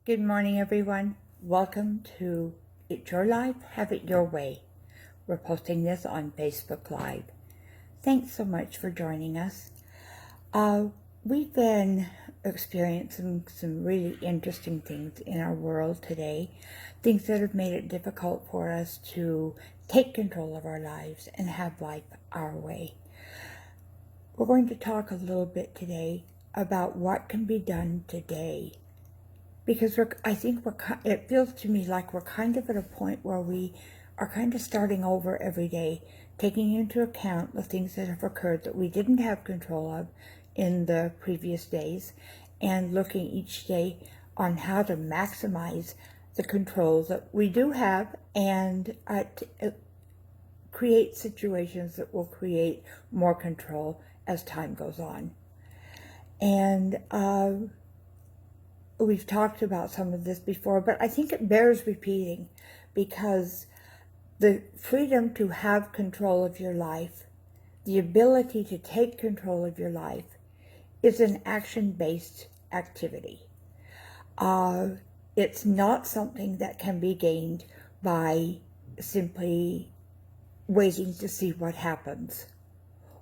Good morning, everyone. Welcome to It's Your Life, Have It Your Way. We're posting this on Facebook Live. Thanks so much for joining us. We've been experiencing some really interesting things in our world today, things that have made it difficult for us to take control of our lives and have life our way. We're going to talk a little bit today about what can be done today. Because it feels to me like we're kind of at a point where we are kind of starting over every day, taking into account the things that have occurred that we didn't have control of in the previous days, and looking each day on how to maximize the control that we do have and create situations that will create more control as time goes on. And we've talked about some of this before, but I think it bears repeating, because the freedom to have control of your life, the ability to take control of your life, is an action-based activity. It's not something that can be gained by simply waiting to see what happens,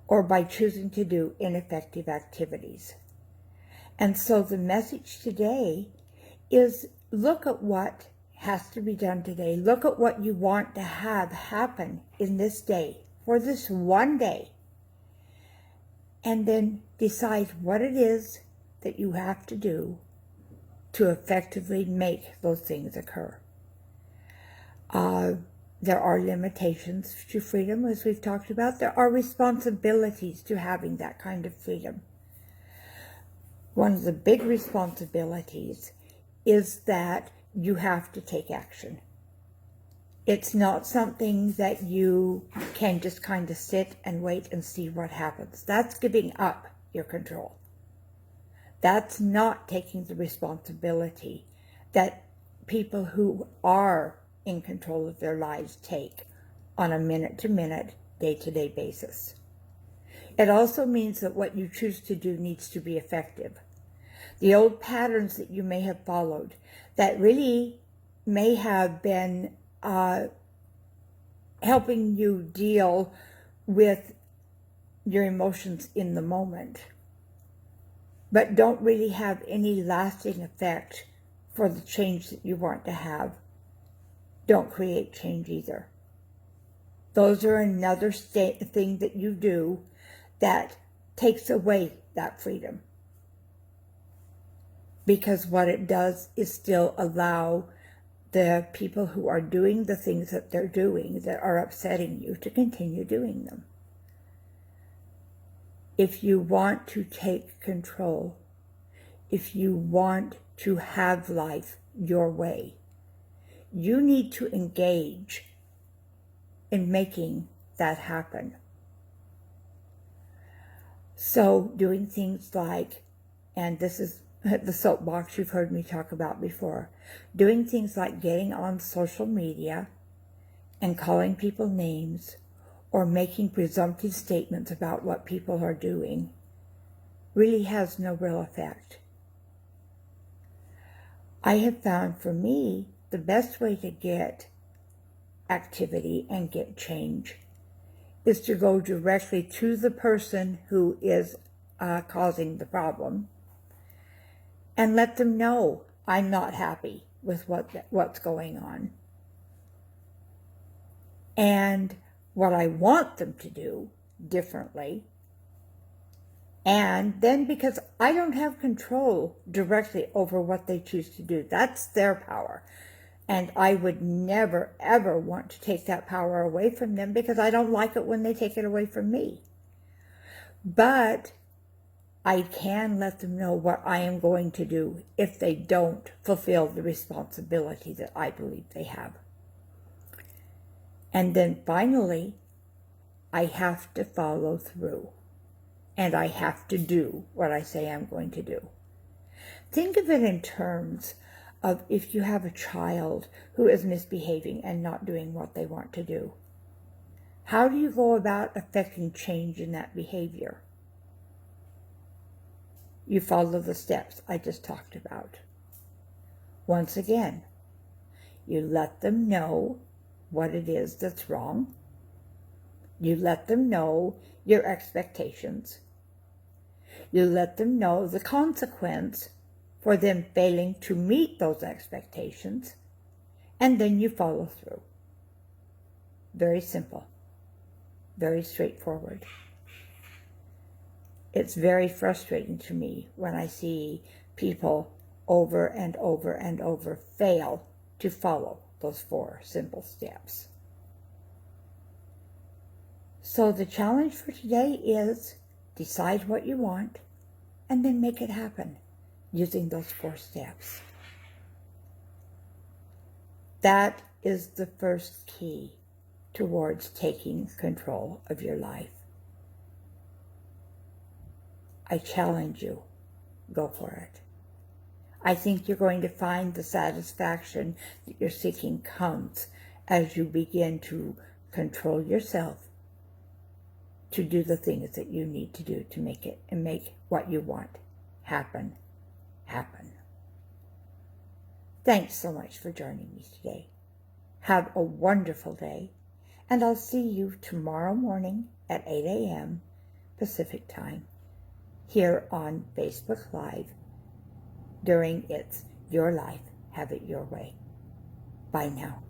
or by choosing to do ineffective activities. And so the message today is, look at what has to be done today. Look at what you want to have happen in this day, for this one day. And then decide what it is that you have to do to effectively make those things occur. There are limitations to freedom, as we've talked about. There are responsibilities to having that kind of freedom. One of the big responsibilities is that you have to take action. It's not something that you can just kind of sit and wait and see what happens. That's giving up your control. That's not taking the responsibility that people who are in control of their lives take on a minute-to-minute, day-to-day basis. It also means that what you choose to do needs to be effective. The old patterns that you may have followed that really may have been helping you deal with your emotions in the moment, but don't really have any lasting effect for the change that you want to have, don't create change either. Those are another thing that you do that takes away that freedom. Because what it does is still allow the people who are doing the things that they're doing that are upsetting you to continue doing them. If you want to take control, if you want to have life your way, you need to engage in making that happen. So doing things like, and this is the soapbox you've heard me talk about before, doing things like getting on social media and calling people names or making presumptive statements about what people are doing really has no real effect. I have found, for me, the best way to get activity and get change is to go directly to the person who is causing the problem and let them know I'm not happy with what's going on. And what I want them to do differently. And then, because I don't have control directly over what they choose to do, that's their power. And I would never, ever want to take that power away from them, because I don't like it when they take it away from me. But I can let them know what I am going to do if they don't fulfill the responsibility that I believe they have. And then finally, I have to follow through. And I have to do what I say I'm going to do. Think of it in terms of if you have a child who is misbehaving and not doing what they want to do. How do you go about affecting change in that behavior? You follow the steps I just talked about. Once again, you let them know what it is that's wrong. You let them know your expectations. You let them know the consequence for them failing to meet those expectations, and then you follow through. Very simple, very straightforward. It's very frustrating to me when I see people over and over and over fail to follow those 4 simple steps. So the challenge for today is decide what you want and then make it happen using those 4 steps. That is the first key towards taking control of your life. I challenge you, go for it. I think you're going to find the satisfaction that you're seeking comes as you begin to control yourself to do the things that you need to do to make it and make what you want happen. Thanks so much for joining me today. Have a wonderful day, and I'll see you tomorrow morning at 8 a.m. Pacific Time here on Facebook Live during It's Your Life, Have It Your Way. Bye now.